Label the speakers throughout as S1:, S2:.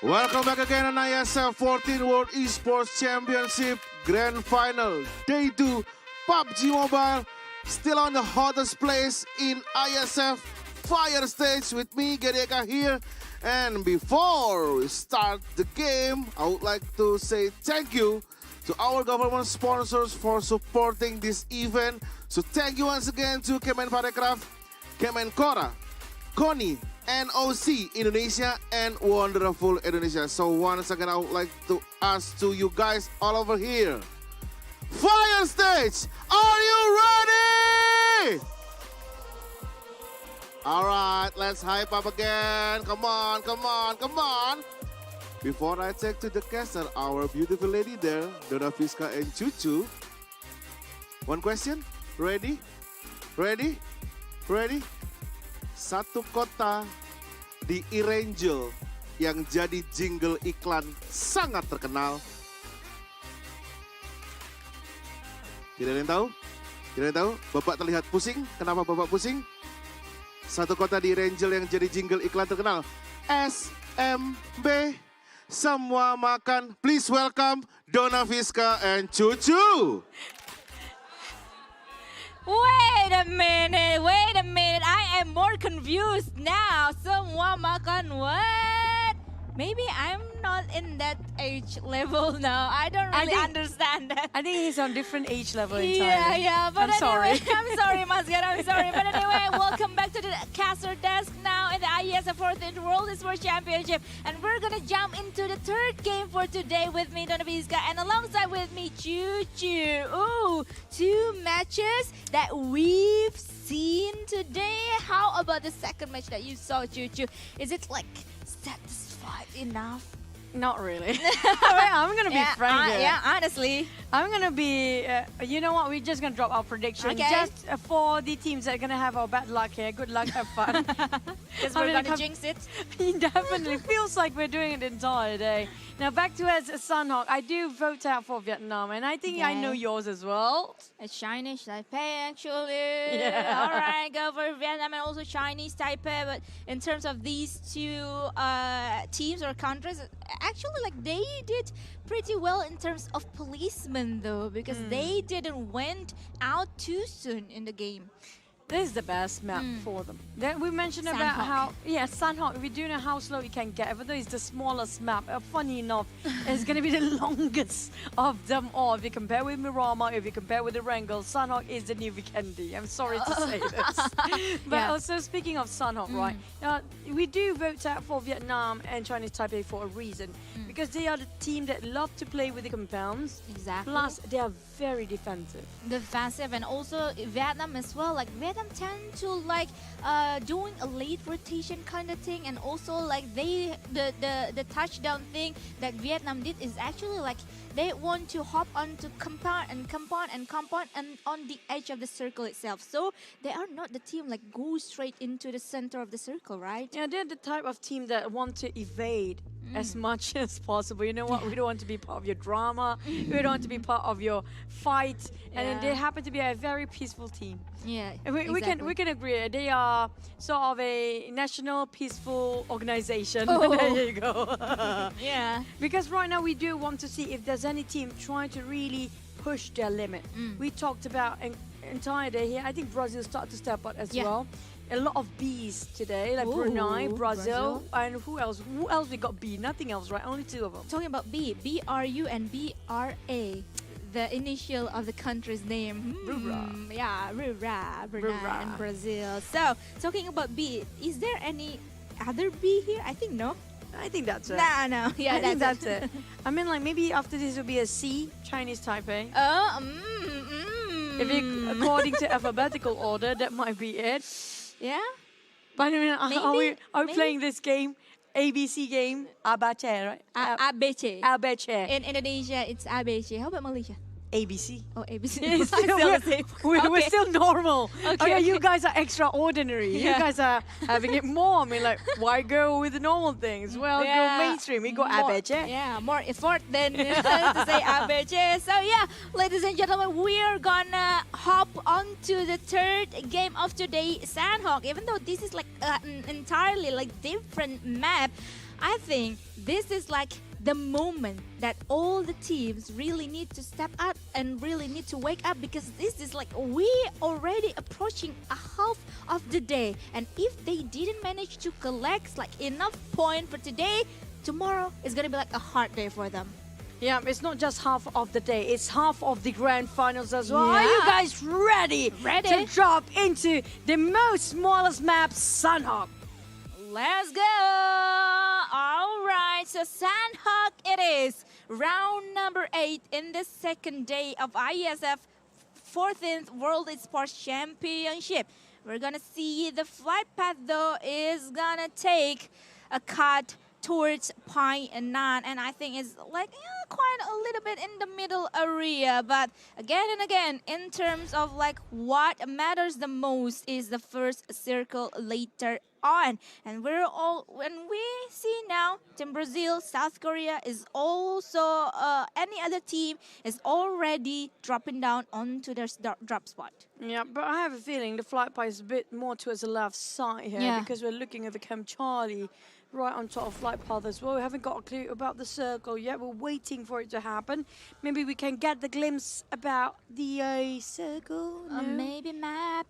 S1: Welcome back again on IESF 14 World Esports Championship Grand Final. Day 2, PUBG Mobile, still on the hottest place in IESF Fire Stage with me, Gerieka here. And before we start the game, I would like to say thank you to our government sponsors for supporting this event. So thank you once again to Kemenparekraf, Kemenkora, KONI, NOC Indonesia, and Wonderful Indonesia. So once again, I would like to ask to you guys all over here, Fire Stage, are you ready? All right, let's hype up again. Come on, come on, come on. Before I take to the caster, our beautiful lady there, Dona Fiska and Cucu. One question, ready? Ready? Ready? Satu kota di Irangel yang jadi jingle iklan sangat terkenal. Tidak ada yang tahu? Tidak ada yang tahu? Bapak terlihat pusing. Kenapa Bapak pusing? Satu kota di Irangel yang jadi jingle iklan terkenal. SMB. Semua makan. Please welcome Dona Fiska and Cucu.
S2: Wait a minute, I am more confused now. Semua makan what? Maybe I'm not in that age level now. I don't really understand that.
S3: I think he's on different age level entirely.
S2: Yeah, but
S3: I'm sorry.
S2: anyway, I'm sorry, Masgar, I'm sorry. But anyway, welcome back to the caster desk now in the IESF 14th WorldEsports Championship. And we're gonna jump into the third game for today with me, Dona Fiska, and alongside with me, Cucu. Ooh, 2 matches that we've seen today. How about the second match that you saw, Cucu? Is it like satisfied enough?
S3: Not really. I'm going to be frank here.
S2: Yeah, honestly.
S3: I'm going to be, you know what, we're just going to drop our prediction.
S2: Okay.
S3: Just for the teams that are going to have our bad luck here. Good luck, have fun.
S2: Because we're going to jinx it.
S3: It definitely feels like we're doing it the entire day. Now back to as Sunhawk, I do vote out for Vietnam, and I think I know yours as well.
S2: It's Chinese Taipei, actually.
S3: Yeah.
S2: All right, go for Vietnam and also Chinese Taipei. But in terms of these two teams or countries, actually, like they did pretty well in terms of policemen, though, because they didn't went out too soon in the game.
S3: This is the best map for them. Then we mentioned about how, Sunhawk, we do know how slow it can get, even though it's the smallest map. Funny enough, it's going to be the longest of them all. If you compare with Miramar, if you compare with the Wrangell, Sunhawk is the new Vikendi. I'm sorry to say this. But also, speaking of Sunhawk, right, we do vote out for Vietnam and Chinese Taipei for a reason. Because they are the team that love to play with the compounds.
S2: Exactly.
S3: Plus, they are very defensive.
S2: Defensive, and also Vietnam as well. Like Vietnam tend to like doing a late rotation kind of thing, and also like the touchdown thing that Vietnam did is actually like they want to hop onto compound and on the edge of the circle itself. So they are not the team like go straight into the center of the circle, right?
S3: Yeah, they're the type of team that want to evade as much as possible. You know what? We don't want to be part of your drama. We don't want to be part of your fight. And then they happen to be a very peaceful team.
S2: Yeah,
S3: and we can agree. They are sort of a national peaceful organization. There you go.
S2: Yeah.
S3: Because right now we do want to see if there's any team trying to really push their limit. We talked about an entire day here. I think Brazil started to step up as well. A lot of Bs today, like Brunei, Brazil, and who else? Who else we got B? Nothing else, right? Only 2 of them.
S2: Talking about B, BRU and BRA, the initial of the country's name. Yeah, Brunei and Brazil. So, talking about B, is there any other B here? I think no.
S3: I think that's it.
S2: No. Yeah,
S3: I think that's it. I mean, like maybe after this will be a C, Chinese Taipei.
S2: If
S3: According to alphabetical order, that might be it.
S2: Yeah?
S3: But I mean, are we playing this game, ABC game, Abache, right?
S2: ABC.
S3: Abache.
S2: In Indonesia, it's ABC. How about Malaysia?
S3: ABC.
S2: Oh, ABC.
S3: We're still normal.
S2: Okay.
S3: You guys are extraordinary. You guys are having it more. I mean, like, why go with the normal things? Well, go mainstream. We go Abeche.
S2: Yeah, more effort than to say Abeche. So yeah, ladies and gentlemen, we're gonna hop onto the third game of today, Sandhawk. Even though this is like an entirely like different map, I think this is like the moment that all the teams really need to step up and really need to wake up, because this is like we already approaching a half of the day, and if they didn't manage to collect like enough point for today, tomorrow is gonna be like a hard day for them.
S3: Yeah, it's not just half of the day, it's half of the grand finals as well. Are
S2: Yeah.
S3: you guys ready to drop into the most smallest map, Sunhawk?
S2: Let's go! All right, so Sandhawk it is. Round number 8 in the second day of IESF 14th World Esports Championship. We're gonna see the flight path though is gonna take a cut towards Pi 9, and I think it's like quite a little bit in the middle area. But again and again, in terms of like what matters the most is the first circle later on. And when we see now, Team Brazil, South Korea is also any other team is already dropping down onto their drop spot.
S3: Yeah, but I have a feeling the flight path is a bit more towards the left side here, because we're looking at the Camp Charlie right on top of flight path as well. We haven't got a clue about the circle yet. We're waiting for it to happen. Maybe we can get the glimpse about the circle. No?
S2: Maybe map.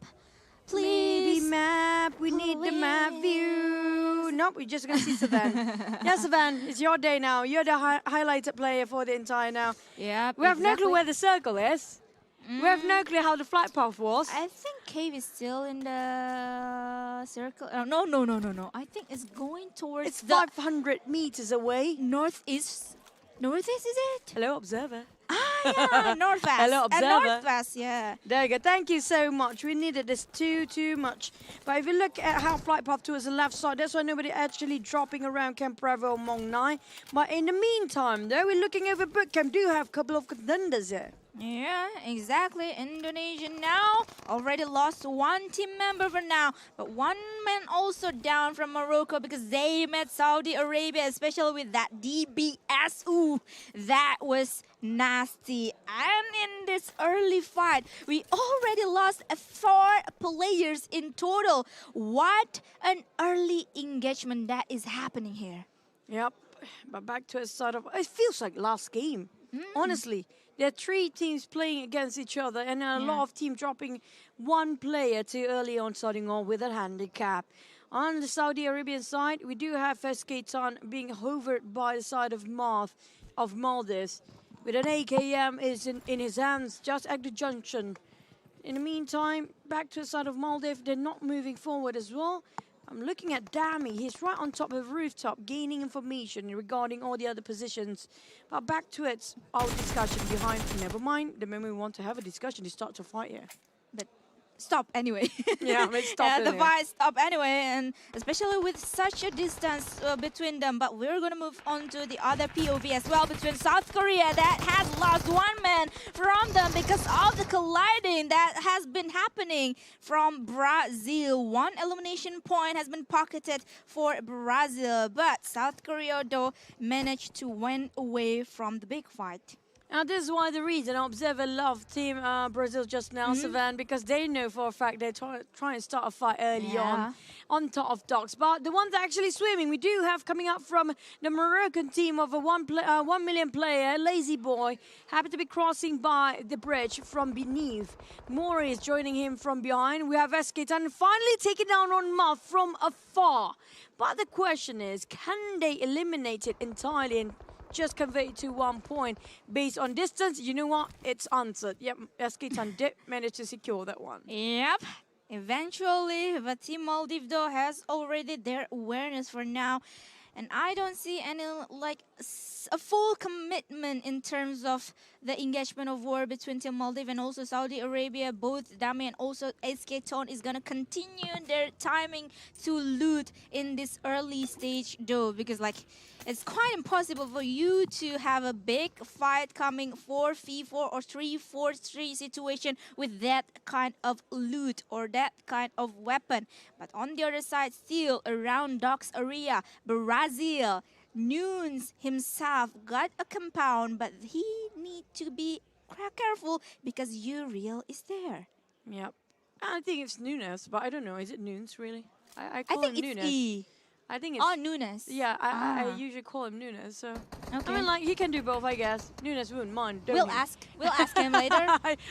S2: Please.
S3: Maybe map. We need the map view. Nope, we're just going to see Savan. Yeah, Savan, it's your day now. You're the highlighted player for the entire now.
S2: Yeah,
S3: We have no clue where the circle is. We have no clue how the flight path was.
S2: I think cave is still in the circle. No. I think it's going towards
S3: It's
S2: the
S3: 500 meters away.
S2: northeast. Northeast is it?
S3: Hello, observer.
S2: Yeah, northwest.
S3: Hello, observer.
S2: Northwest, yeah.
S3: There you go. Thank you so much. We needed this too much. But if you look at how flight path towards the left side, that's why nobody actually dropping around Camp Bravo Mong Nai. But in the meantime, though, we're looking over Bootcamp. Do have a couple of contenders here.
S2: Yeah, exactly. Indonesia now already lost one team member for now, but one man also down from Morocco because they met Saudi Arabia, especially with that DBS. Ooh, that was nasty. And in this early fight, we already lost 4 players in total. What an early engagement that is happening here.
S3: Yep. But back to a sort of, it feels like last game. Honestly, there are 3 teams playing against each other, and a lot of teams dropping one player too early on, starting off with a handicap. On the Saudi Arabian side, we do have SK Tan being hovered by the side of Maldives, with an AKM is in his hands just at the junction. In the meantime, back to the side of Maldives, they're not moving forward as well. I'm looking at Dami. He's right on top of the rooftop, gaining information regarding all the other positions. But back to it, our discussion behind. Never mind. The moment we want to have a discussion, they start to fight here.
S2: But stop anyway.
S3: Yeah, let's stop.
S2: The fight stop anyway, and especially with such a distance between them. But we're gonna move on to the other POV as well between South Korea that has lost one man from them because of the colliding that has been happening from Brazil. One elimination point has been pocketed for Brazil, but South Korea though managed to win away from the big fight.
S3: Now, this is why the reason Observer loved Team Brazil just now, Savan, because they know for a fact they're trying to start a fight early on top of docks. But the ones actually swimming, we do have coming up from the Moroccan team of a 1 million player, Lazy Boy, happen to be crossing by the bridge from beneath. Mori is joining him from behind. We have SK Tan finally taking down on Muff from afar. But the question is, can they eliminate it entirely and just convey it to 1 point based on distance? You know what? It's answered. Yep, SK Tan did manage to secure that one.
S2: Yep. Eventually, but Team Maldives though has already their awareness for now. And I don't see any like a full commitment in terms of the engagement of war between Team Maldives and also Saudi Arabia. Both Dami and also SK Tone is gonna continue their timing to loot in this early stage though, because like it's quite impossible for you to have a big fight coming 4v4 or 3v3 situation with that kind of loot or that kind of weapon. But on the other side, still around Docks area, Brazil, Nunes himself got a compound, but he need to be careful because Uriel is there.
S3: Yep. I think it's Nunes, but I don't know. Is it Nunes really? I call
S2: think
S3: him
S2: it's
S3: Nunes.
S2: E.
S3: I think it's...
S2: Oh, Nunes.
S3: Yeah, I usually call him Nunes, so...
S2: Okay.
S3: I mean, like, he can do both, I guess. Nunes wouldn't mind, don't
S2: We'll
S3: he?
S2: ask. We'll ask him later.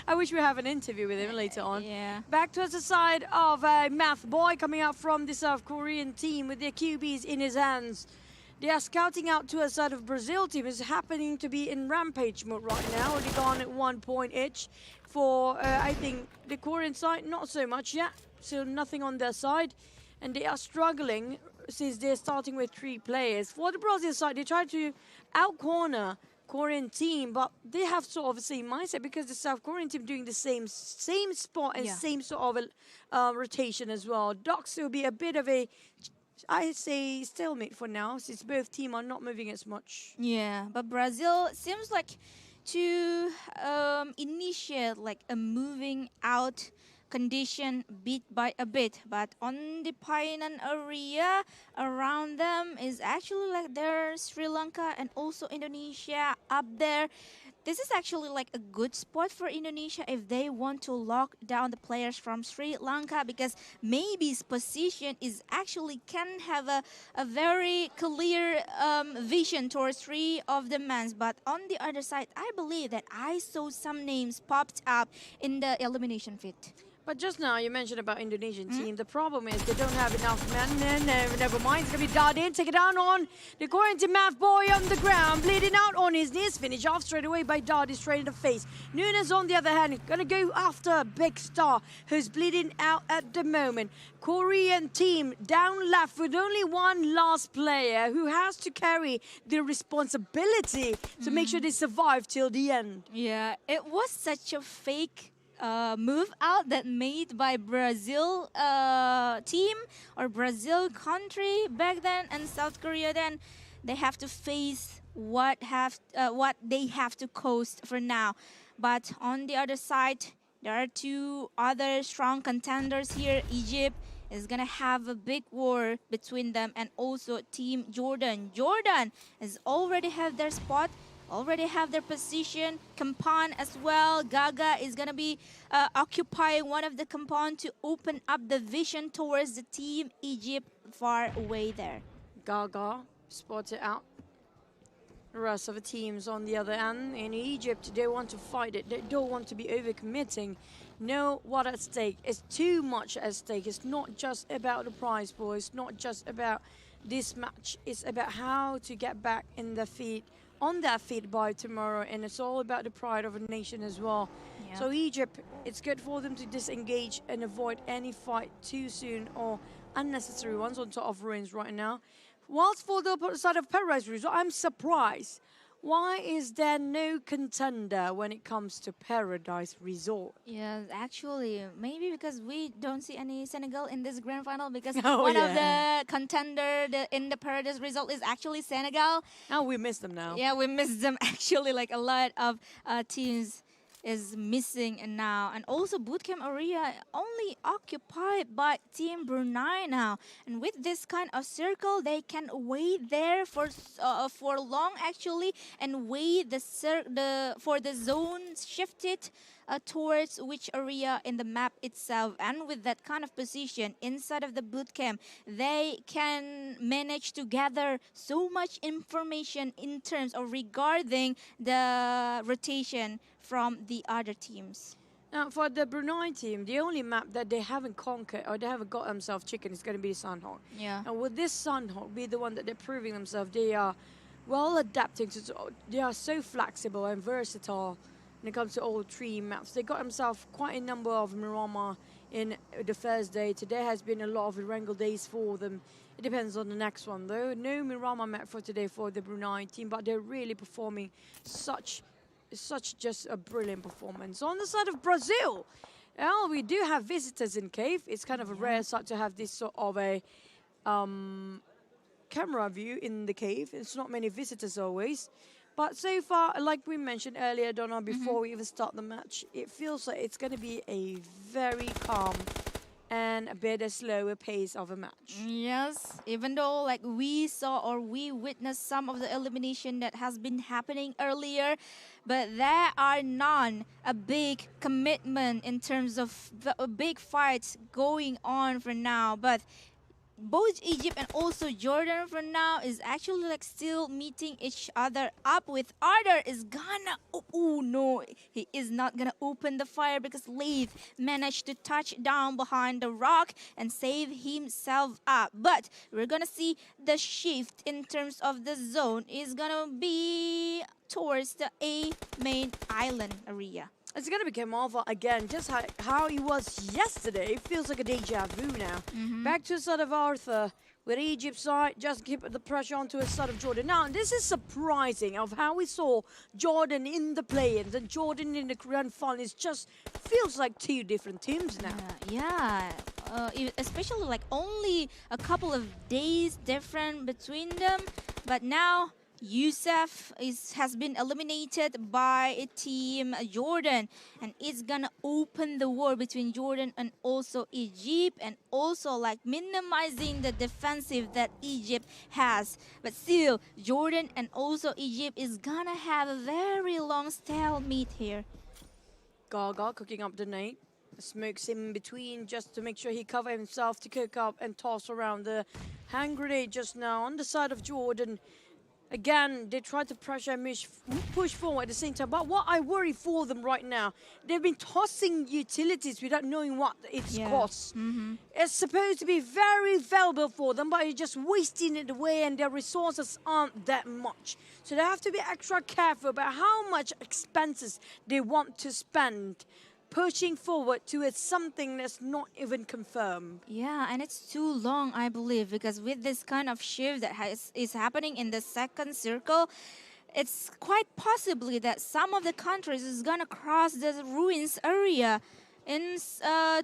S3: I wish we have an interview with him later on.
S2: Yeah.
S3: Back towards the side of a math boy coming out from the South Korean team with their QBs in his hands. They are scouting out to a side of Brazil team. Is happening to be in rampage mode right now. Only gone at 1 point each. For, I think, the Korean side, not so much yet. So nothing on their side. And they are struggling since they're starting with 3 players. For the Brazil side, they try to out-corner Korean team, but they have sort of the same mindset because the South Korean team doing the same spot and same sort of rotation as well. Docs will be a bit of a, I say, stalemate for now, since both teams are not moving as much.
S2: Yeah, but Brazil seems like to initiate like a moving out condition bit by a bit, but on the Painan area around them is actually like there's Sri Lanka and also Indonesia up there. This is actually like a good spot for Indonesia if they want to lock down the players from Sri Lanka, because maybe his position is actually can have a very clear vision towards 3 of the men. But on the other side, I believe that I saw some names popped up in the elimination fit.
S3: But just now you mentioned about Indonesian team. The problem is they don't have enough men. Never mind. It's going to be Dardin. Take it down on the Korean team math boy on the ground. Bleeding out on his knees. Finish off straight away by Dardin straight in the face. Nunes on the other hand going to go after a big star who's bleeding out at the moment. Korean team down left with only one last player who has to carry the responsibility to make sure they survive till the end.
S2: Yeah, it was such a fake move out that made by Brazil team or Brazil country back then, and South Korea then they have to face what they have to coast for now. But on the other side, there are 2 other strong contenders here. Egypt is gonna have a big war between them, and also Team Jordan. Jordan has already have their spot, already have their position. Compound as well. Gaga is going to be occupying one of the compound to open up the vision towards the Team Egypt far away there.
S3: Gaga spotted out. The rest of the teams on the other end in Egypt, they want to fight it. They don't want to be overcommitting. Know what at stake. It's too much at stake. It's not just about the prize pool. It's not just about this match. It's about how to get back in the feet, on their feet by tomorrow, and it's all about the pride of a nation as well.
S2: Yeah.
S3: So Egypt, it's good for them to disengage and avoid any fight too soon or unnecessary ones on top of ruins right now. Whilst for the side of Paradise Resort, I'm surprised. Why is there no contender when it comes to Paradise Resort?
S2: Yeah, actually, maybe because we don't see any Senegal in this grand final, because
S3: Oh,
S2: one of
S3: yeah.
S2: the contender in the Paradise result is actually Senegal.
S3: Oh, we miss them now.
S2: Yeah, we missed them actually. Like a lot of teams is missing now, and also bootcamp area only occupied by Team Brunei now. And with this kind of circle, they can wait there for long actually, and wait for the zone shifted towards which area in the map itself. And with that kind of position inside of the bootcamp, they can manage to gather so much information in terms of regarding the rotation from the other teams.
S3: Now, for the Brunei team, the only map that they haven't conquered or they haven't got themselves chicken is going to be Sunhawk.
S2: Yeah.
S3: And with this Sunhawk be the one that they're proving themselves, they are well adapting to. They are so flexible and versatile when it comes to all 3 maps. They got themselves quite a number of Miramar in the first day. Today has been a lot of Erangel days for them. It depends on the next one though. No Miramar map for today for the Brunei team, but they're really performing such just a brilliant performance. On the side of Brazil, well, we do have visitors in cave. It's kind of a rare sight to have this sort of a camera view in the cave. It's not many visitors always. But so far, like we mentioned earlier, Donna, before we even start the match, it feels like it's going to be a very calm and a bit a slower pace of a match.
S2: Yes, even though like we saw or we witnessed some of the elimination that has been happening earlier, but there are none a big commitment in terms of big fights going on for now. But both Egypt and also Jordan for now is actually like still meeting each other up with Ardor is gonna oh no, he is not gonna open the fire because Leith managed to touch down behind the rock and save himself up. But we're gonna see the shift in terms of the zone is gonna be towards the A main island area.
S3: It's going to become Alpha again, just how he was yesterday. It feels like a deja vu now. Back to sort of Arthur, with Egypt side, just keep the pressure onto his side of Jordan. Now, this is surprising of how we saw Jordan in the play-ins and Jordan in the grand final. It just feels like two different teams now.
S2: Yeah, especially like only a couple of days different between them. But now IESF has been eliminated by a team Jordan, and it's gonna open the war between Jordan and also Egypt, and also like minimizing the defensive that Egypt has. But still, Jordan and also Egypt is gonna have a very long stalemate here.
S3: Gaga cooking up the nade. Smokes in between just to make sure he cover himself to cook up and toss around the hand grenade just now on the side of Jordan. Again, they try to pressure and push forward at the same time. But what I worry for them right now, they've been tossing utilities without knowing what it's costs. It's supposed to be very valuable for them, but it's just wasting it away and their resources aren't that much. So they have to be extra careful about how much expenses they want to spend pushing forward towards something that's not even confirmed.
S2: Yeah, and it's too long, I believe, because with this kind of shift that is happening in the second circle, it's quite possibly that some of the countries is gonna cross the ruins area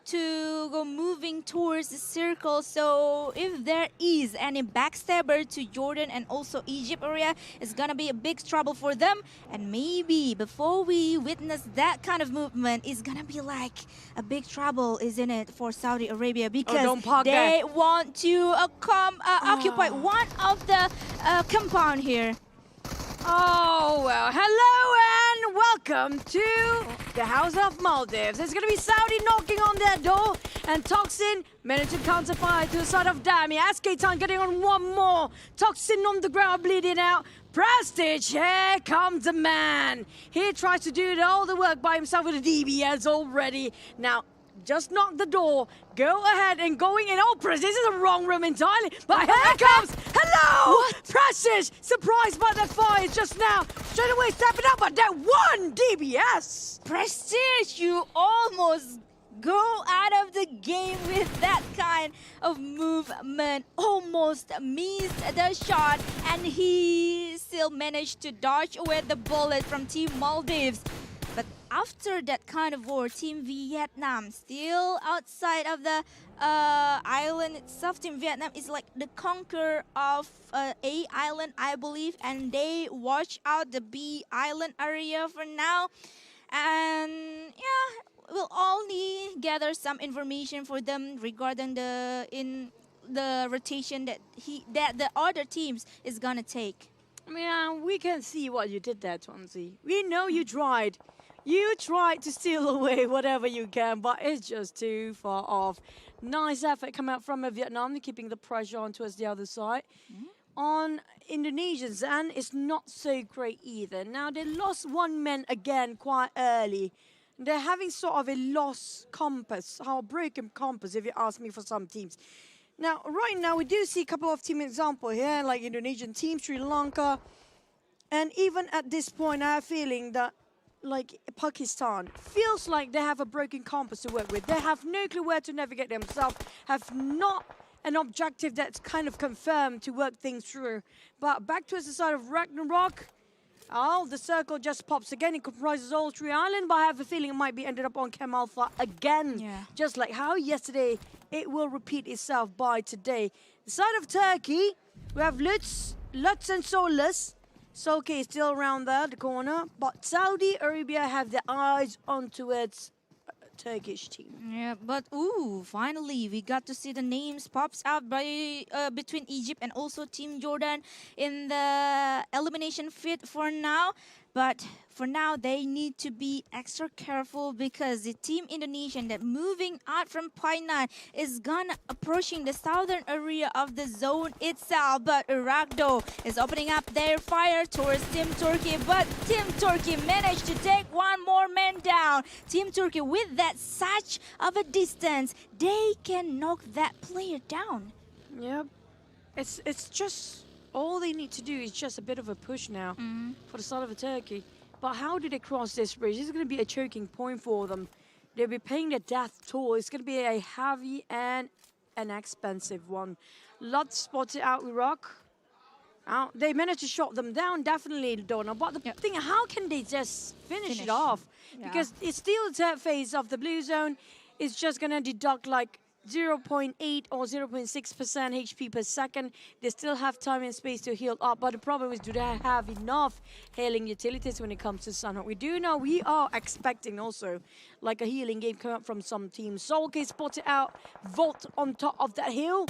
S2: to go moving towards the circle. So if there is any backstabber to Jordan and also Egypt area, it's gonna be a big trouble for them. And maybe before we witness that kind of movement, it's gonna be like a big trouble, isn't it, for Saudi Arabia, because they want to occupy one of the compound here.
S3: Oh, well, hello and welcome to the House of Maldives. There's going to be Saudi knocking on their door, and Toxin managed to counterfire to the side of Dami. Askatan getting on one more. Toxin on the ground, bleeding out. Prestige, here comes the man. He tries to do all the work by himself with a DBS already. Now, just knock the door, go ahead and going in. Oh, Prestige, this is the wrong room entirely. But here comes, hello! What? Prestige, surprised by the fire just now. Straight away stepping up, but that one DBS.
S2: Prestige, you almost go out of the game with that kind of movement. Almost missed the shot, and he still managed to dodge away the bullet from Team Maldives. But after that kind of war, Team Vietnam still outside of the island itself. Team Vietnam is like the conqueror of A island, I believe, and they watch out the B island area for now. And yeah, we'll only gather some information for them regarding the rotation that the other teams is gonna take.
S3: Yeah, we can see what you did there, Tuanzi. We know you tried. You tried to steal away whatever you can, but it's just too far off. Nice effort coming out from Vietnam, keeping the pressure on towards the other side. On Indonesians, and it's not so great either. Now, they lost one man again quite early. They're having sort of a lost compass, or a broken compass, if you ask me, for some teams. Now, right now, we do see a couple of team examples here, like Indonesian team, Sri Lanka. And even at this point, I have a feeling that like Pakistan feels like they have a broken compass to work with. They have no clue where to navigate themselves, have not an objective that's kind of confirmed to work things through. But back towards the side of Ragnarok, oh, the circle just pops again. It comprises all three islands, but I have a feeling it might be ended up on Chem Alpha again. Yeah. Just like how yesterday, it will repeat itself by today. The side of Turkey, we have Lutz and Solus. Soke is still around there, the corner, but Saudi Arabia have their eyes onto its Turkish team.
S2: Yeah, but finally we got to see the names pops out by between Egypt and also Team Jordan in the elimination fit for now. But for now, they need to be extra careful because the team Indonesian that moving out from point 9 is gonna approaching the southern area of the zone itself. But Iraq though is opening up their fire towards Team Turkey. But Team Turkey managed to take one more man down. Team Turkey with that such of a distance, they can knock that player down.
S3: Yep. It's just all they need to do is just a bit of a push now for the side of Turkey. But how do they cross this bridge? This is going to be a choking point for them. They'll be paying the death toll. It's going to be a heavy and an expensive one. Lot spotted out Iraq. They managed to shot them down, definitely, Donna. But the thing, how can they just finish it off?
S2: Yeah.
S3: Because it's still the third phase of the blue zone. It's just going to deduct like 0.8 or 0.6% HP per second. They still have time and space to heal up, but the problem is, do they have enough healing utilities when it comes to Sunhawk? We do know we are expecting also like a healing game coming up from some teams. Solke spotted out, Volt on top of that hill.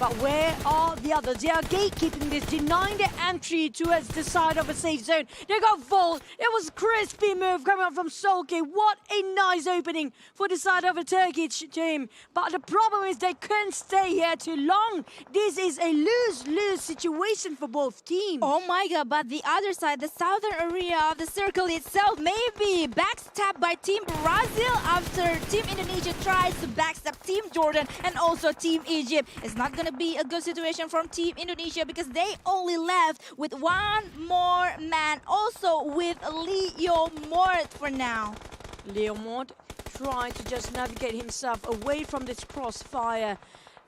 S3: But where are the others? They are gatekeeping this, denying the entry towards the side of a safe zone. They got Volt. It was a crispy move coming up from Solke. What a nice opening for the side of a Turkey team. But the problem is they couldn't stay here too long. This is a lose-lose situation for both teams.
S2: Oh my god, but the other side, the southern area of the circle itself may be backstabbed by Team Brazil after Team Indonesia tries to backstab Team Jordan and also Team Egypt. It's not going to be a good situation from Team Indonesia because they only left with one more man, also with Leo Mort for now.
S3: Leo Mort trying to just navigate himself away from this crossfire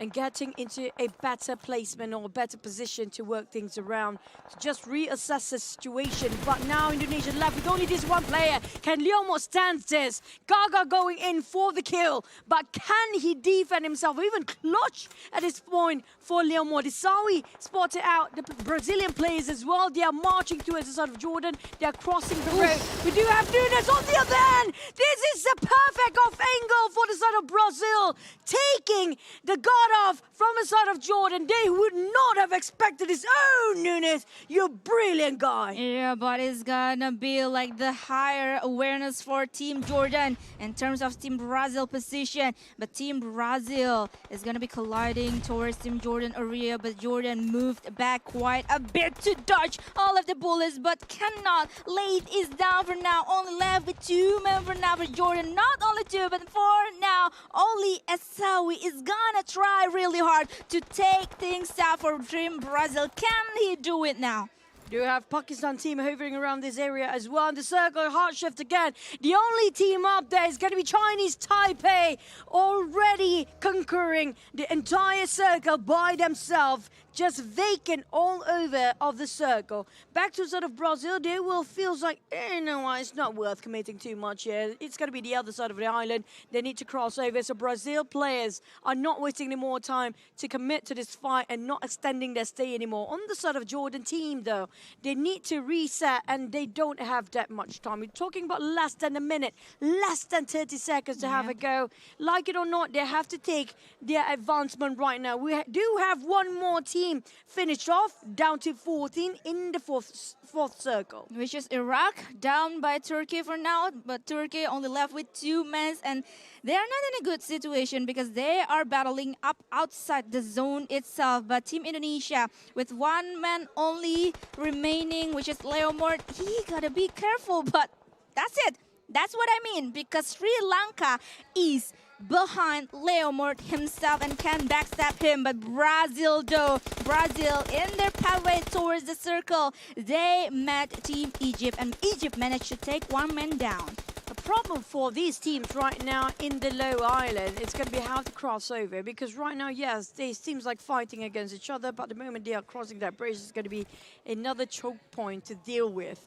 S3: and getting into a better placement or a better position to work things around, to just reassess the situation. But now Indonesia left with only this one player. Can Leo Mort stand this? Gaga going in for the kill, but can he defend himself or even clutch at this point for Leo Mort? Isawi spotted out the Brazilian players as well. They are marching towards the side of Jordan. They are crossing the road. We do have Nunes on the other hand. This is the perfect off angle for the side of Brazil, taking the guard off from the side of Jordan. They would not have expected this. Oh, Nunes, you're a brilliant guy.
S2: Yeah, but it's gonna be like the higher awareness for Team Jordan in terms of Team Brazil position. But Team Brazil is gonna be colliding towards Team Jordan area, but Jordan moved back quite a bit to dodge all of the bullets, but cannot. Late is down for now. Only left with 2 men for now for Jordan. Not only 2, but for now, only Asawi is gonna try really hard to take things out for Team Brazil. Can he do it now?
S3: You have Pakistan team hovering around this area as well. In the circle, hard shift again. The only team up there is going to be Chinese Taipei, already conquering the entire circle by themselves. Just vacant all over of the circle. Back to sort of Brazil, they will feel like, you know what, it's not worth committing too much here. It's going to be the other side of the island. They need to cross over. So Brazil players are not wasting any more time to commit to this fight and not extending their stay anymore. On the side of Jordan team, though, they need to reset and they don't have that much time. We're talking about less than a minute, less than 30 seconds to have a go. Like it or not, they have to take their advancement right now. We do have one more team finished off, down to 14 in the fourth circle.
S2: Which is Iraq, down by Turkey for now, but Turkey only left with 2 men, and they are not in a good situation because they are battling up outside the zone itself. But Team Indonesia, with 1 man only remaining, which is Leo Mort, he gotta be careful, but that's it. That's what I mean, because Sri Lanka is behind Leo Mort himself and can backstab him. But Brazil though, Brazil in their pathway towards the circle, they met Team Egypt and Egypt managed to take 1 man down.
S3: The problem for these teams right now in the low island, it's going to be how to cross over, because right now, yes, they seems like fighting against each other, but the moment they are crossing that bridge, it's going to be another choke point to deal with.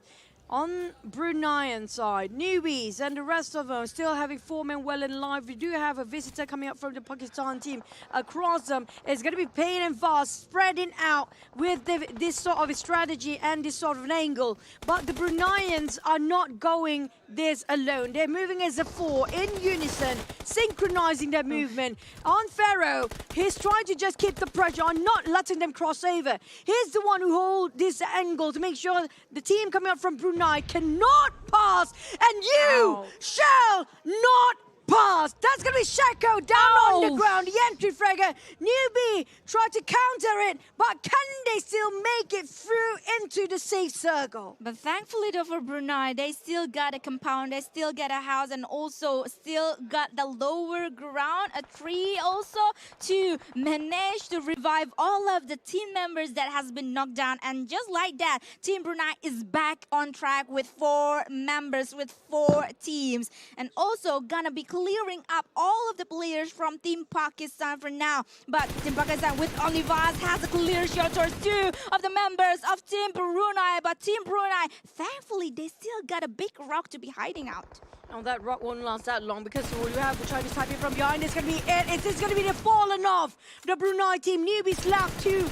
S3: On Bruneian side, newbies and the rest of them still having 4 men well in life. We do have a visitor coming up from the Pakistan team. Across them, it's going to be pain and fast, spreading out with this sort of a strategy and this sort of an angle. But the Bruneians are not going this alone. They're moving as a 4 in unison, synchronizing their movement. On Pharaoh, he's trying to just keep the pressure on not letting them cross over. He's the one who holds this angle to make sure the team coming up from Brunei Brunei cannot pass, and you shall not pass. That's going to be Shako down on the ground. The entry fragger. Newbie tried to counter it, but can they still make it through into the safe circle?
S2: But thankfully though for Brunei, they still got a compound, they still get a house, and also still got the lower ground, a tree also, to manage to revive all of the team members that has been knocked down. And just like that, Team Brunei is back on track with 4 members, with 4 teams. And also gonna be clearing up all of the players from Team Pakistan for now. But Team Pakistan with Olivas has a clear shot towards 2 of the members of Team Brunei. But Team Brunei, thankfully, they still got a big rock to be hiding out.
S3: Oh, that rock won't last that long because you have the Chinese Taipei from behind. It's going to be it. It's going to be the fallen off. The Brunei team. Newbies left to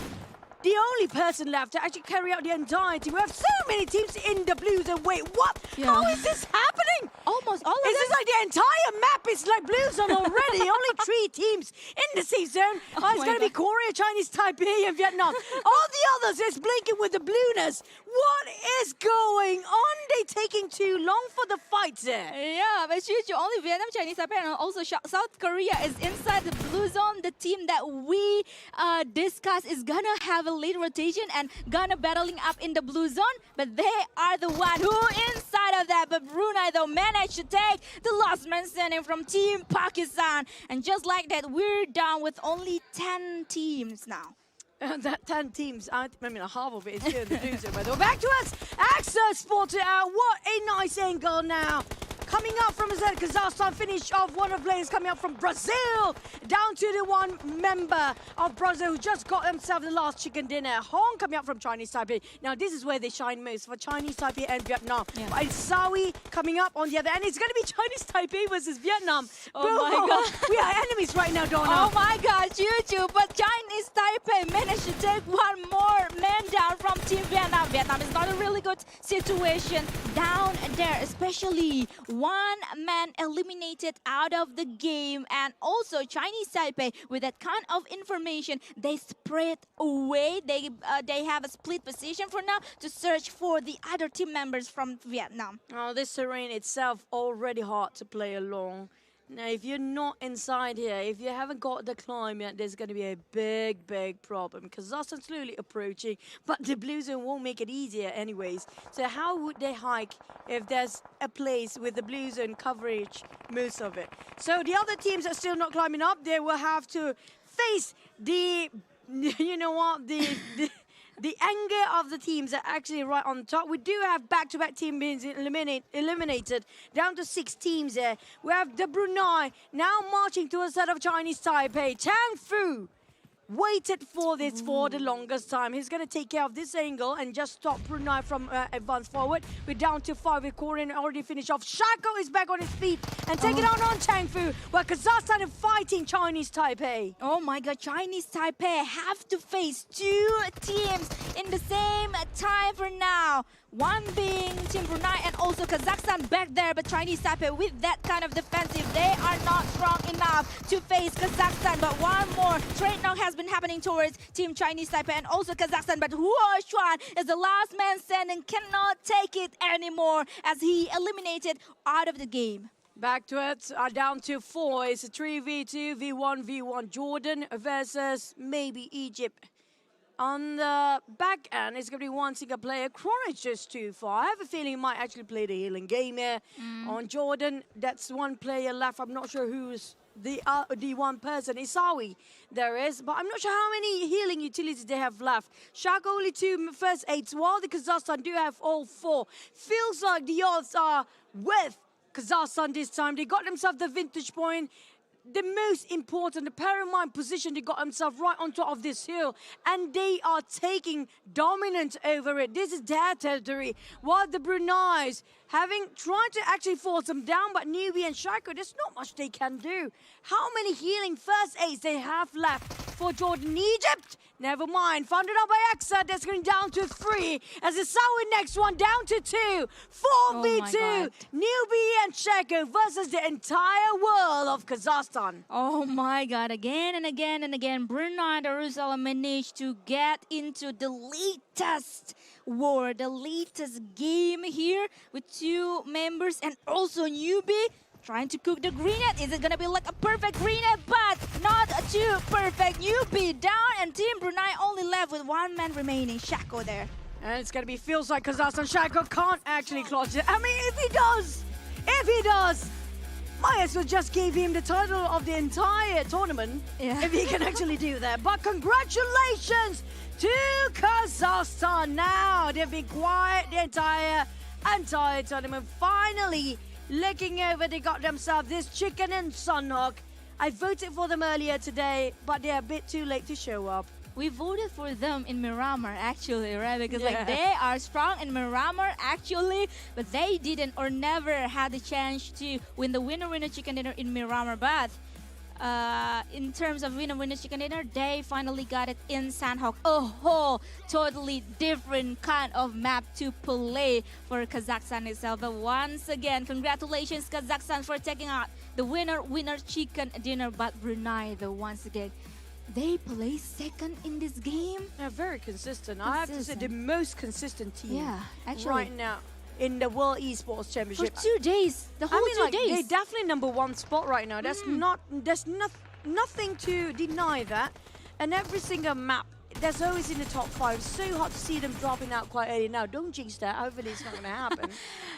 S3: the only person left to actually carry out the entire team. We have so many teams in the blues, and wait, what?
S2: Yeah.
S3: How is this happening?
S2: Almost all of them.
S3: Is this like the entire map is like blue zone already? Only 3 teams in the safe zone. It's going to be Korea, Chinese Taipei, and Vietnam. All the others is blinking with the blueness. What is going on? They taking too long for the fights there.
S2: Yeah, but only Vietnam, Chinese Taipei, and also South Korea is inside the blue zone. The team that we discussed is gonna have a late rotation and gonna battling up in the blue zone, but they are the one who inside of that. But Brunei though managed to take the last man standing from Team Pakistan, and just like that, we're down with only 10 teams now.
S3: That 10 teams, I mean, half of it is here in the blue zone. By the way, back to us, Esports. What a nice angle now. Coming up from Kazakhstan, finish off one of the players coming up from Brazil. Down to the one member of Brazil who just got themselves the last chicken dinner. Hong coming up from Chinese Taipei. Now, this is where they shine most for Chinese Taipei and Vietnam. Yeah. But it's Sawi coming up on the other end. It's going to be Chinese Taipei versus Vietnam.
S2: Oh my God.
S3: We are enemies right now, Donna.
S2: Oh my God, Juju. But Chinese Taipei managed to take one more man down from Team Vietnam. Vietnam is not a really good situation down there, especially one man eliminated out of the game. And also Chinese Taipei, with that kind of information, they spread away. They have a split position for now to search for the other team members from Vietnam.
S3: Oh, this terrain itself already hard to play along. Now, if you're not inside here, if you haven't got the climb yet, there's going to be a big, big problem. Kazakhstan's slowly approaching, but the blue zone won't make it easier anyways. So how would they hike if there's a place with the blue zone coverage most of it? So the other teams are still not climbing up. They will have to face the, you know what, the anger of the teams are actually right on top. We do have back-to-back teams being eliminated, down to 6 teams there. We have the Brunei now marching to a set of Chinese Taipei. Chang Fu waited for this for the longest time. He's going to take care of this angle and just stop Brunei from advance forward. We're down to 5 with Korean already finished off. Shako is back on his feet and taking on Chang Fu, while Kazakhstan is fighting Chinese Taipei.
S2: Oh my God, Chinese Taipei have to face 2 teams in the same time for now. One being Team Brunei and also Kazakhstan back there, but Chinese Taipei with that kind of defensive, they are not strong enough to face Kazakhstan. But one more trade knock has been happening towards Team Chinese Taipei and also Kazakhstan, but Huo Xuan is the last man standing, cannot take it anymore as he eliminated out of the game.
S3: Back to it, down to 4. It's a 3v2, v1v1 Jordan versus maybe Egypt. On the back end, it's going to be one single player. Chronic just too far. I have a feeling he might actually play the healing game here. On Jordan, that's one player left. I'm not sure who's the one person. Isawi there is, but I'm not sure how many healing utilities they have left. Shaka only 2 first aids, while the Kazakhstan do have all 4. Feels like the odds are with Kazakhstan this time. They got themselves the vintage point. The most important, the paramount position, they got themselves right on top of this hill, and they are taking dominance over it. This is their territory. While the Brunei's tried to actually force them down, but Newbie and Shako, there's not much they can do. How many healing first aids they have left for Jordan? Egypt? Never mind. Found it out by Exa. That's going down to 3. As the Saudi next one down to 2. 4v2. Newbie and Shako versus the entire world of Kazakhstan. Kazakhstan.
S2: Oh my God, again and again and again, Brunei Darussalam managed to get into the latest war, the latest game here with 2 members and also newbie trying to cook the grenade. Is it gonna be like a perfect grenade? But not too perfect. Newbie down and Team Brunei only left with 1 man remaining. Shako there.
S3: And it's going to be, feels like Kazakhstan. Shako can't actually clutch it. I mean, if he does, might as well just give him the title of the entire tournament, if he can actually do that. But congratulations to Kazakhstan. Now they've been quiet the entire tournament. Finally looking over, they got themselves this chicken and sunhawk. I voted for them earlier today, but they're a bit too late to show up.
S2: We voted for them in Miramar actually, right? Because like they are strong in Miramar actually, but they didn't or never had the chance to win the winner chicken dinner in Miramar. But in terms of winner chicken dinner, they finally got it in Sandhawk. A whole totally different kind of map to play for Kazakhstan itself. But once again, congratulations Kazakhstan for taking out the winner chicken dinner. But Brunei, though, once again, they play second in this game.
S3: They're very consistent. I have to say, the most consistent team
S2: actually,
S3: right now in the World Esports Championship.
S2: For 2 days, the whole 2 days.
S3: They're definitely #1 spot right now. There's nothing to deny that. And every single map, there's always in the top 5. So hard to see them dropping out quite early now. Don't jinx that. Hopefully it's not going to happen.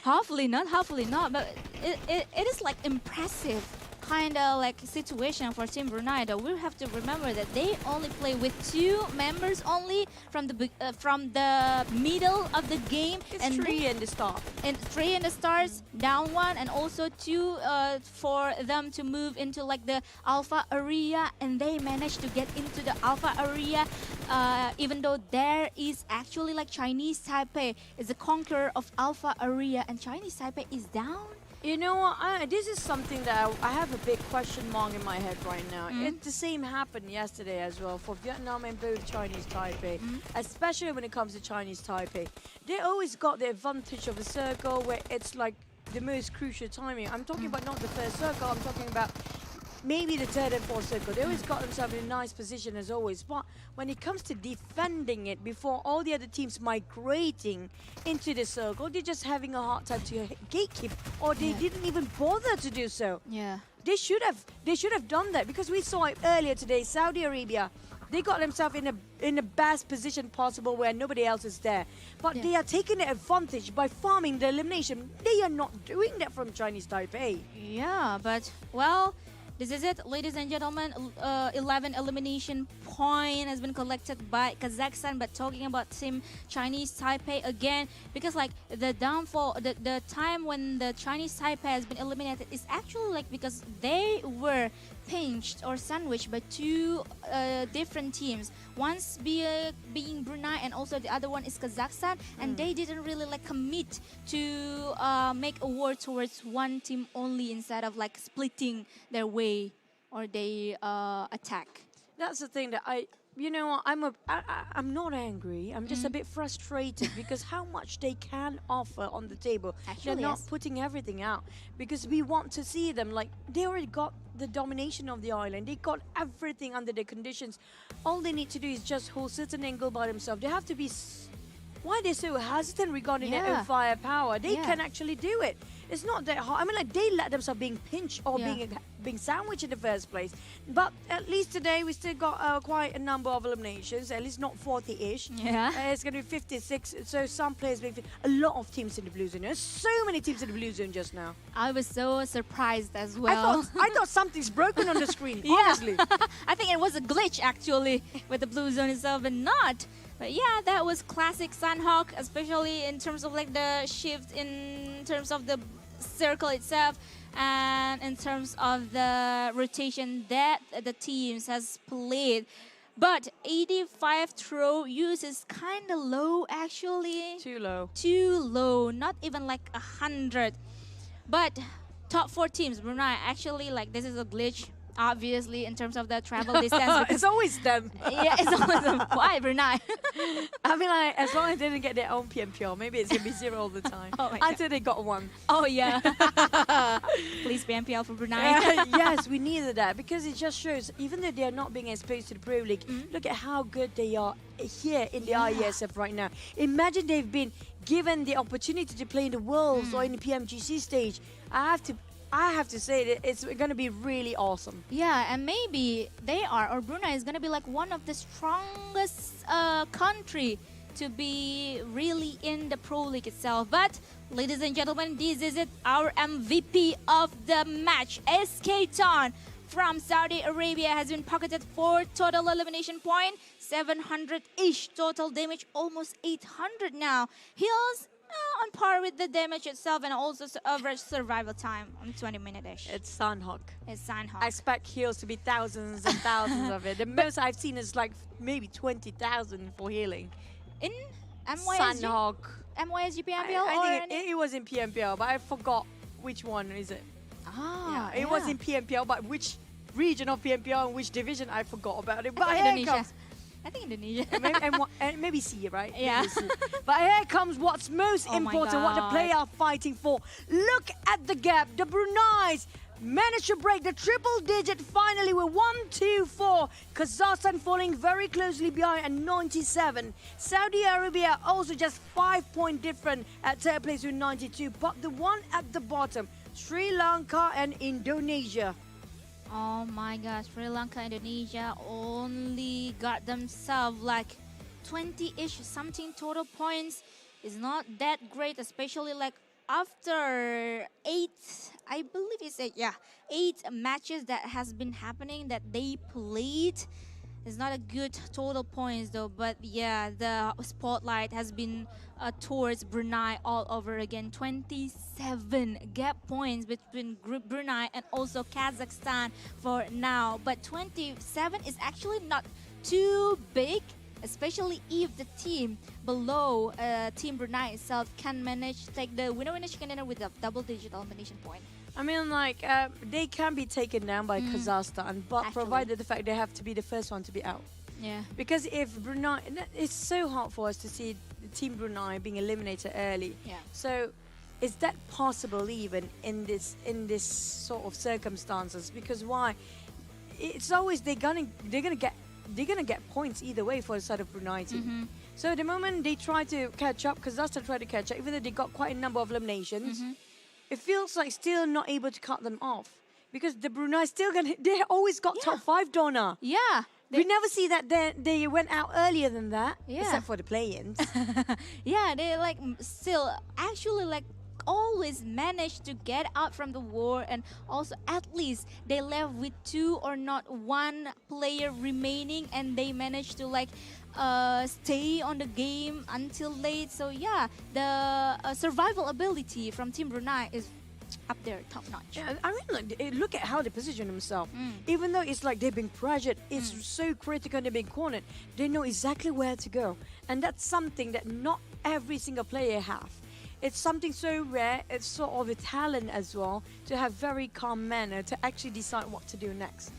S2: Hopefully not. But it is like impressive kind of like situation for Team Brunei, though. We have to remember that they only play with 2 members only from the middle of the game.
S3: It's
S2: and
S3: 3 in the start.
S2: And 3 in the starts, down 1, and also 2 for them to move into like the alpha area, and they managed to get into the alpha area, even though there is actually like Chinese Taipei is the conqueror of alpha area, and Chinese Taipei is down.
S3: You know what? This is something that I have a big question mark in my head right now. The same happened yesterday as well for Vietnam and both Chinese Taipei, especially when it comes to Chinese Taipei. They always got the advantage of a circle where it's like the most crucial timing. I'm talking about not the first circle, I'm talking about maybe the third and fourth circle. They always got themselves in a nice position as always. But when it comes to defending it before all the other teams migrating into the circle, they're just having a hard time to gatekeep, or they didn't even bother to do so.
S2: Yeah.
S3: They should have done that, because we saw it earlier today. Saudi Arabia, they got themselves in the best position possible where nobody else is there. But they are taking the advantage by farming the elimination. They are not doing that from Chinese Taipei.
S2: Yeah, but well, this is it, ladies and gentlemen. 11 elimination point has been collected by Kazakhstan. But talking about Team Chinese Taipei again, because like the downfall, the time when the Chinese Taipei has been eliminated is actually like because they were pinched or sandwiched by 2 different teams. One's being Brunei, and also the other one is Kazakhstan, and they didn't really like commit to make a war towards one team only instead of like splitting their way or they attack.
S3: That's the thing that you know what, I'm not angry. I'm just a bit frustrated because how much they can offer on the table.
S2: Actually,
S3: they're not putting everything out, because we want to see them like they already got the domination of the island. They got everything under the conditions. All they need to do is just hold certain angle by themselves. They have to be. Why they're so hesitant regarding their own firepower? They can actually do it. It's not that hard. I mean, like they let themselves being pinched or being sandwiched in the first place. But at least today we still got quite a number of eliminations. At least not 40-ish.
S2: Yeah.
S3: It's going to be 56. So some players being a lot of teams in the blue zone. There's so many teams in the blue zone just now.
S2: I was so surprised as well.
S3: I thought something's broken on the screen. Honestly.
S2: I think it was a glitch actually with the blue zone itself, but not. But yeah, that was classic Sunhawk, especially in terms of like the shift in terms of the circle itself and in terms of the rotation that the teams has played. But 85 throw use is kind of low actually.
S3: Too low.
S2: Too low, not even like 100. But top 4 teams, Brunei, actually like this is a glitch. obviously, in terms of the travel distance.
S3: It's always them.
S2: Yeah, it's always why Brunei.
S3: I mean, like, as long as they didn't get their own PMPL, maybe it's going to be 0 all the time.
S2: Oh my God.
S3: Until they got one.
S2: Oh yeah. Please PMPL for Brunei.
S3: Yes, we needed that because it just shows, even though they are not being exposed to the Pro League, look at how good they are here in the IESF right now. Imagine they've been given the opportunity to play in the Worlds or in the PMGC stage. I have to say that it's going to be really awesome.
S2: Yeah, and maybe they are, or Brunei is going to be like one of the strongest country to be really in the Pro League itself. But, ladies and gentlemen, this is it, our MVP of the match, SK Ton from Saudi Arabia, has been pocketed 4 total elimination points, 700-ish total damage, almost 800 now. Heals on par with the damage itself, and also average survival time on 20-minute-ish.
S3: It's Sunhawk.
S2: It's Sunhawk.
S3: I expect heals to be thousands and thousands of it. The most I've seen is like maybe 20,000 for healing.
S2: In MYSG?
S3: Sunhawk.
S2: MYSG PMPL?
S3: I think it was in PMPL, but I forgot which one is it.
S2: Ah,
S3: It was in PMPL, but which region of PMPL and which division, I forgot about it. But
S2: I
S3: here
S2: think
S3: it
S2: Indonesia.
S3: comes.
S2: I think Indonesia.
S3: and maybe C, right?
S2: Yeah.
S3: Maybe C. But here comes what's most
S2: Oh my
S3: important, what the
S2: God.
S3: players are fighting for. Look at the gap. The Brunei's managed to break the triple digit finally with 1-2-4. Kazakhstan falling very closely behind at 97. Saudi Arabia also just 5-point different at third place with 92. But the one at the bottom, Sri Lanka and Indonesia.
S2: Oh my gosh, Sri Lanka, Indonesia only got themselves like 20-ish something total points. Is not that great, especially like after 8, I believe it's 8, yeah, 8 matches that has been happening that they played. It's not a good total points though, but yeah, the spotlight has been towards Brunei all over again. 27 gap points between Brunei and also Kazakhstan for now. But 27 is actually not too big, especially if the team below Team Brunei itself can manage to take the winner chicken dinner with a double-digit elimination point.
S3: I mean, like, they can be taken down by Kazakhstan, but
S2: Actually.
S3: provided the fact they have to be the first one to be out.
S2: Yeah.
S3: Because if Brunei, it's so hard for us to see the Team Brunei being eliminated early.
S2: Yeah.
S3: So, is that possible even in this sort of circumstances? Because why? It's always they're gonna get points either way for the side of Brunei team. So the moment they try to catch up, Kazakhstan try to catch up, even though they got quite a number of eliminations. It feels like still not able to cut them off because the Brunei still they always got top 5, Donna.
S2: Yeah.
S3: We never see that they went out earlier than that,
S2: Yeah.
S3: except for the play-ins.
S2: Yeah, they like still actually like always manage to get out from the war, and also at least they left with 2 or not 1 player remaining, and they managed to like stay on the game until late. So yeah, the survival ability from Team Brunei is up there, top notch.
S3: Yeah, I mean, look at how they position themselves. Even though it's like they've been pressured, it's so critical, they've been cornered. They know exactly where to go, and that's something that not every single player have. It's something so rare. It's sort of a talent as well to have very calm manner to actually decide what to do next.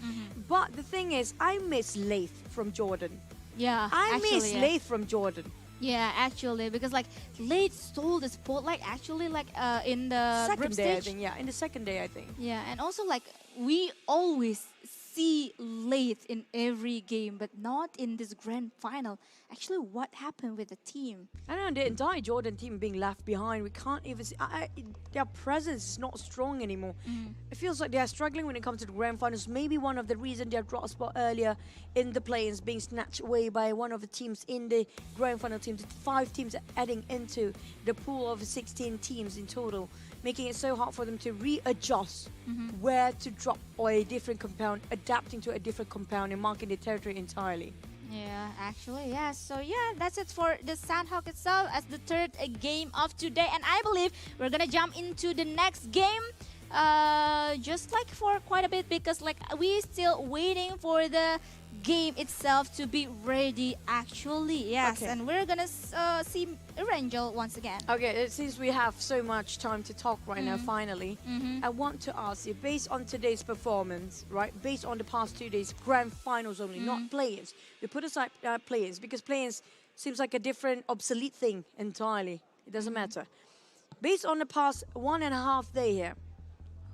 S3: But the thing is, I miss Laith from Jordan.
S2: Yeah,
S3: I miss
S2: actually,
S3: Laith from Jordan.
S2: Yeah, actually, because like late stole the spotlight actually like in the group
S3: Second day, I
S2: stage.
S3: think. Yeah, in the second day, I think.
S2: Yeah, and also like we always see late in every game, but not in this grand final. Actually, what happened with the team?
S3: I don't know, the entire Jordan team being left behind. We can't even see. Their presence is not strong anymore. It feels like they are struggling when it comes to the grand finals. Maybe one of the reasons they dropped a spot earlier in the play-ins being snatched away by one of the teams in the grand final teams. 5 teams are adding into the pool of 16 teams in total, making it so hard for them to readjust where to drop or a different compound, adapting to a different compound and marking the territory entirely.
S2: Yeah, actually, yeah. So yeah, that's it for the Sandhawk itself as the third game of today. And I believe we're gonna jump into the next game just like for quite a bit, because like we still waiting for the game itself to be ready actually. Yes,
S3: Okay.
S2: and we're gonna see Erangel once again.
S3: Okay, since we have so much time to talk right now, finally, I want to ask you, based on today's performance, right, based on the past 2 days, grand finals only, not players. We put aside players because players seems like a different, obsolete thing entirely. It doesn't matter. Based on the past 1.5 day here,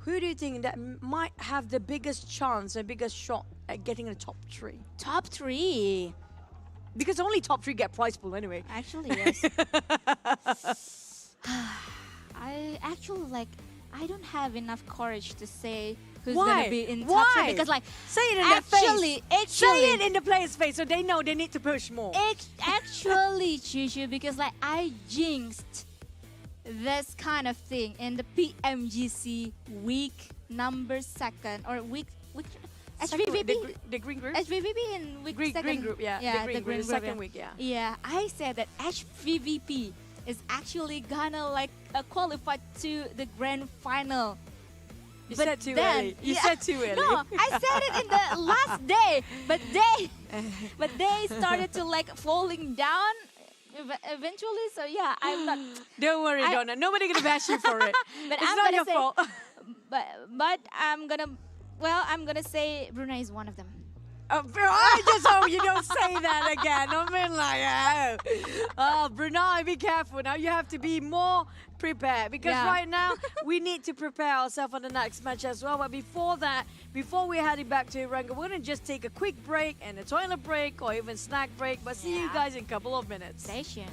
S3: who do you think that might have the biggest chance and biggest shot at getting the top 3?
S2: Top 3.
S3: Because only top 3 get prize pool anyway.
S2: Actually, yes. I actually I don't have enough courage to say who's gonna be in top 3 because
S3: say it in their face.
S2: actually,
S3: Say it in the player's face so they know they need to push more.
S2: actually, Chushu, because I jinxed this kind of thing in the PMGC week number 2nd or week HVVP.
S3: The green group?
S2: HVVP in week
S3: Green
S2: 2nd.
S3: group, yeah.
S2: Yeah,
S3: the green group,
S2: group,
S3: second week, yeah.
S2: Yeah, I said that HVVP is actually gonna qualify to the grand final.
S3: You
S2: But
S3: said too
S2: then-
S3: early. You
S2: yeah.
S3: said too early.
S2: No, I said it in the last day, but they started to falling down eventually. So yeah, I'm not.
S3: Don't worry, Donna. Nobody gonna bash you for it.
S2: But
S3: It's
S2: I'm
S3: not
S2: gonna
S3: your
S2: say,
S3: fault.
S2: but I'm gonna. Well, I'm gonna say Brunei is one of them.
S3: Bro, I just hope you don't say that again. I mean, oh, Brunei, be careful. Now you have to be more prepared because right now we need to prepare ourselves for the next match as well. But before that, before we're heading back to Iranga, we're gonna just take a quick break and a toilet break or even snack break. But see you guys in a couple of minutes.
S2: Stay tuned.